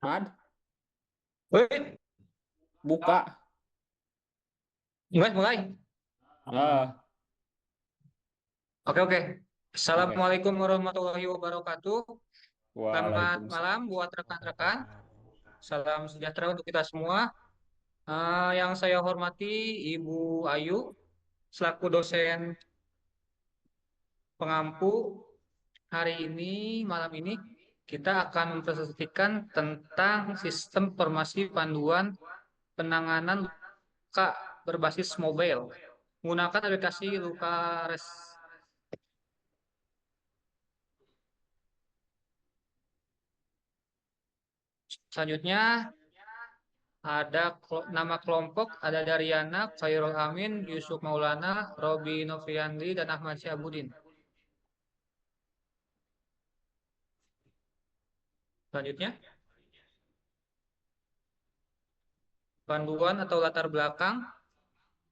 Ad, Woi, buka. mulai. Ah, Oke, oke. oke. Assalamualaikum warahmatullahi wabarakatuh. Selamat Waalaikumsalam. malam buat rekan-rekan. Salam sejahtera untuk kita semua. Yang saya hormati Ibu Ayu, selaku dosen pengampu. Hari ini, malam ini, kita akan mempresentasikan tentang sistem informasi panduan penanganan luka berbasis mobile menggunakan aplikasi LukaRes. Selanjutnya, ada nama kelompok, ada Daryana, Khairul Amin, Yusuf Maulana, Robi Novriandi, dan Ahmad Syahbudin. Selanjutnya, panduan atau latar belakang.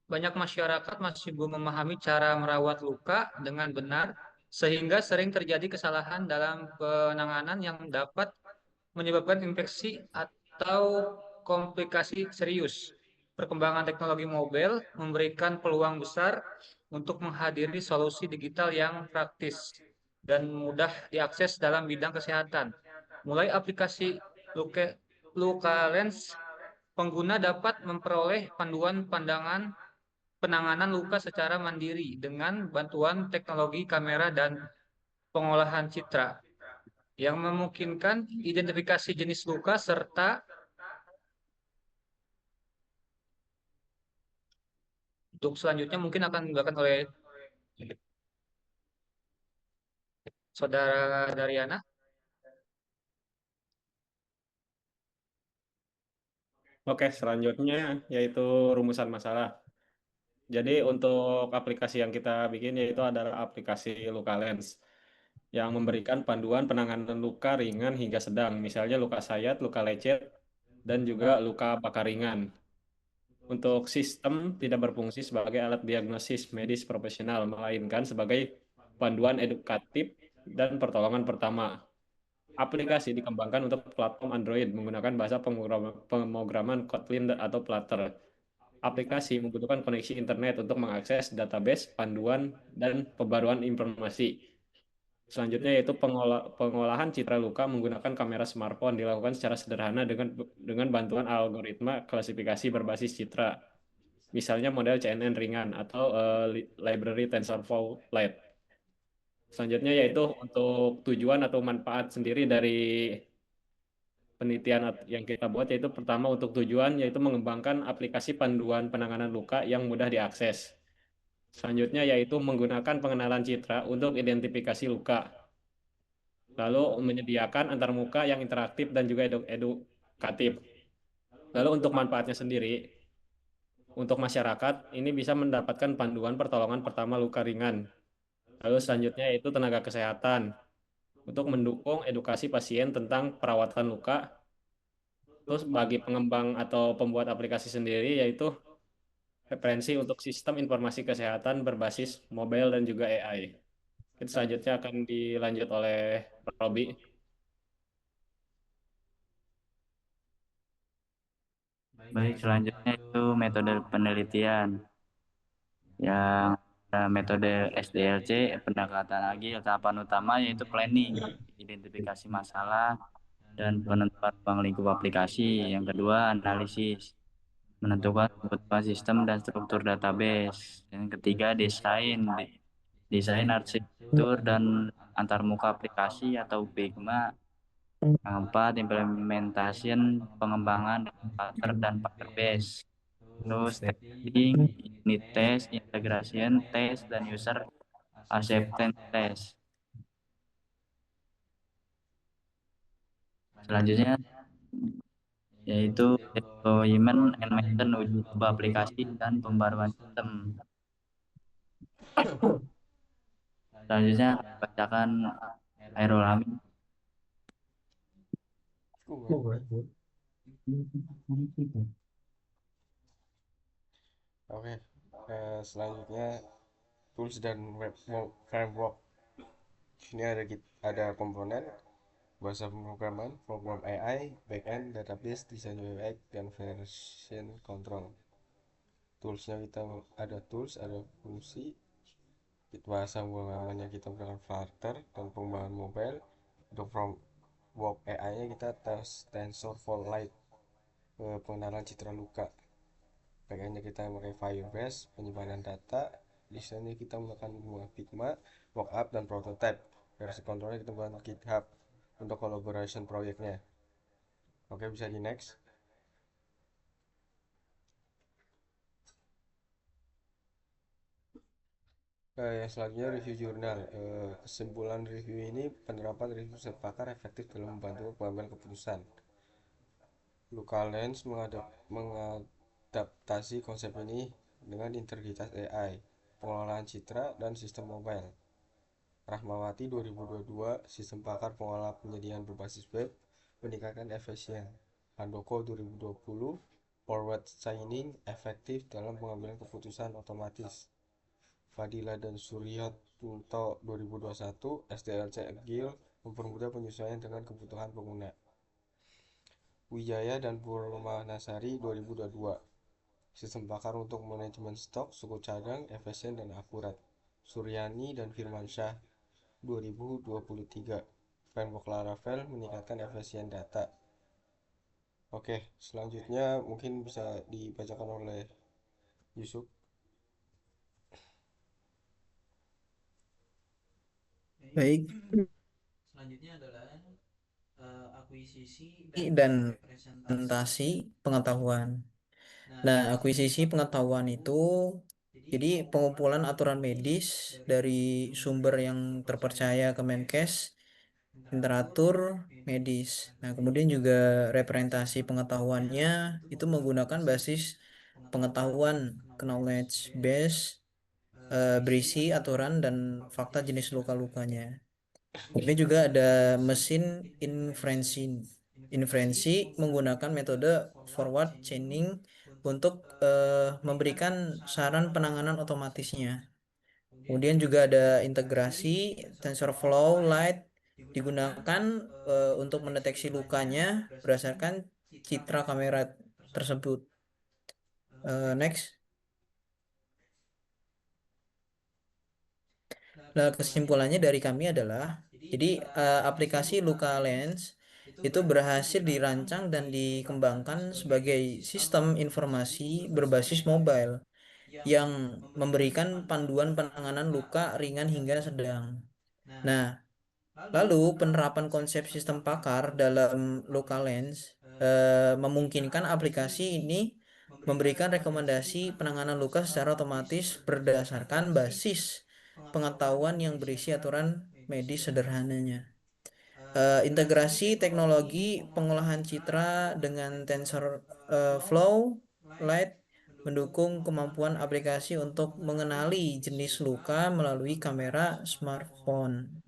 Banyak masyarakat masih belum memahami cara merawat luka dengan benar, sehingga sering terjadi kesalahan dalam penanganan yang dapat menyebabkan infeksi atau komplikasi serius. Perkembangan teknologi mobile memberikan peluang besar untuk menghadiri solusi digital yang praktis dan mudah diakses dalam bidang kesehatan. Mulai aplikasi Luka Lens, pengguna dapat memperoleh panduan pandangan penanganan luka secara mandiri dengan bantuan teknologi kamera dan pengolahan citra yang memungkinkan identifikasi jenis luka serta untuk selanjutnya mungkin akan dilakukan oleh saudara Daryana. Oke, selanjutnya yaitu rumusan masalah. Jadi untuk aplikasi yang kita bikin yaitu adalah aplikasi LukaLens yang memberikan panduan penanganan luka ringan hingga sedang, misalnya luka sayat, luka lecet, dan juga luka bakar ringan. Untuk sistem tidak berfungsi sebagai alat diagnosis medis profesional, melainkan sebagai panduan edukatif dan pertolongan pertama. Aplikasi dikembangkan untuk platform Android menggunakan bahasa pemrograman Kotlin atau Flutter. Aplikasi membutuhkan koneksi internet untuk mengakses database, panduan, dan pembaruan informasi. Selanjutnya yaitu pengolahan citra luka menggunakan kamera smartphone dilakukan secara sederhana dengan bantuan algoritma klasifikasi berbasis citra. Misalnya model CNN ringan atau library TensorFlow Lite. Selanjutnya yaitu untuk tujuan atau manfaat sendiri dari penelitian yang kita buat yaitu pertama untuk tujuan yaitu mengembangkan aplikasi panduan penanganan luka yang mudah diakses. Selanjutnya yaitu menggunakan pengenalan citra untuk identifikasi luka. Lalu menyediakan antarmuka yang interaktif dan juga edukatif. Lalu untuk manfaatnya sendiri, untuk masyarakat ini bisa mendapatkan panduan pertolongan pertama luka ringan. Lalu selanjutnya yaitu tenaga kesehatan untuk mendukung edukasi pasien tentang perawatan luka. Terus bagi pengembang atau pembuat aplikasi sendiri yaitu referensi untuk sistem informasi kesehatan berbasis mobile dan juga AI. Itu selanjutnya akan dilanjut oleh Robi. Baik, selanjutnya itu metode penelitian yang metode SDLC, pendekatan agil. Tahapan utama yaitu planning, identifikasi masalah, dan penentuan ruang lingkup aplikasi. Yang kedua, analisis, menentukan kebutuhan sistem dan struktur database. Yang ketiga, desain arsitektur dan antarmuka aplikasi atau Figma. Yang keempat, implementation, pengembangan Flutter dan Firebase. Terus testing, unit test, integration test, dan user acceptance test. Selanjutnya yaitu deployment and maintenance, uji coba aplikasi dan pembaruan sistem. Selanjutnya bacakan Airul Amin. Oke, selanjutnya tools dan framework. Sini ada komponen bahasa pemrograman, program AI, backend, database, desain UX, dan version control. Toolsnya kita ada tools, ada fungsi, bahasa pemrogramannya kita menggunakan Flutter dan pengembangan mobile. Untuk framework AI-nya kita tes TensorFlow Lite, pengenalan citra luka. Backendnya kita memakai Firebase, penyimpanan data. Desainnya kita menggunakan Figma, mockup, dan prototype. Versi kontrolnya kita menggunakan GitHub untuk collaboration proyeknya. Oke, bisa di next. Yang selanjutnya review jurnal. Kesimpulan review ini, penerapan review sepakar efektif dalam membantu pengambilan keputusan. Luca Lens mengadaptasi konsep ini dengan integritas AI, pengelolaan citra, dan sistem mobile. Rahmawati 2022, sistem pakar pengolah penyediaan berbasis web, meningkatkan efisien. Handoko 2020, forward signing efektif dalam pengambilan keputusan otomatis. Fadila dan Suryanto 2021, SDLC Agile, mempermudah penyesuaian dengan kebutuhan pengguna. Wijaya dan Purwanasari 2022, sistem bakar untuk manajemen stok, suku cadang, efisien dan akurat. Suryani dan Firmansyah 2023, framework Laravel meningkatkan efisien data. Oke, selanjutnya mungkin bisa dibacakan oleh Yusuf. Baik, selanjutnya adalah akuisisi dan representasi pengetahuan. Nah, akuisisi pengetahuan itu jadi pengumpulan aturan medis dari sumber yang terpercaya Kemenkes, literatur medis. Nah, kemudian juga representasi pengetahuannya itu menggunakan basis pengetahuan knowledge base, berisi aturan dan fakta jenis luka-lukanya. Ini juga ada mesin inferensi. Inferensi menggunakan metode forward chaining untuk memberikan saran penanganan otomatisnya. Kemudian juga ada integrasi TensorFlow Lite digunakan untuk mendeteksi lukanya berdasarkan citra kamera tersebut. Next. Nah, kesimpulannya dari kami adalah, jadi aplikasi Luca Lens itu berhasil dirancang dan dikembangkan sebagai sistem informasi berbasis mobile yang memberikan panduan penanganan luka ringan hingga sedang. Nah, lalu penerapan konsep sistem pakar dalam Luca Lens memungkinkan aplikasi ini memberikan rekomendasi penanganan luka secara otomatis berdasarkan basis pengetahuan yang berisi aturan medis sederhananya. Integrasi teknologi pengolahan citra dengan TensorFlow Lite mendukung kemampuan aplikasi untuk mengenali jenis luka melalui kamera smartphone.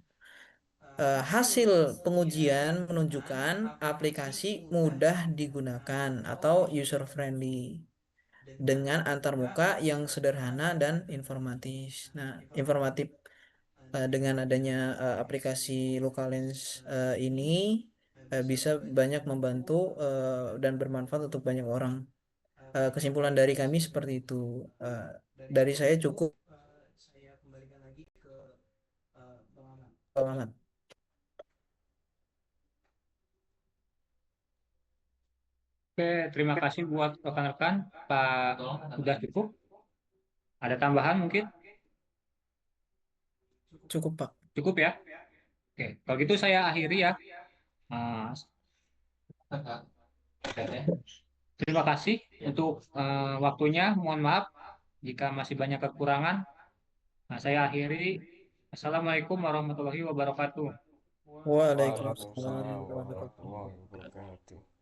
Hasil pengujian menunjukkan aplikasi mudah digunakan atau user friendly dengan antarmuka yang sederhana dan informatif. Nah, informatif dengan adanya aplikasi LucaLens ini bisa banyak membantu dan bermanfaat untuk banyak orang. Kesimpulan dari kami seperti itu. Eh, dari saya cukup, Bang Ahmad. Oke, terima kasih buat rekan-rekan. Pak, sudah cukup? Ada tambahan mungkin? Cukup, Pak. Cukup ya? Oke, kalau gitu saya akhiri ya. Ah, terima kasih untuk waktunya. Mohon maaf jika masih banyak kekurangan. Nah, saya akhiri. Assalamualaikum warahmatullahi wabarakatuh. Waalaikumsalam Waalaikumsalam warahmatullahi wabarakatuh. warahmatullahi wabarakatuh.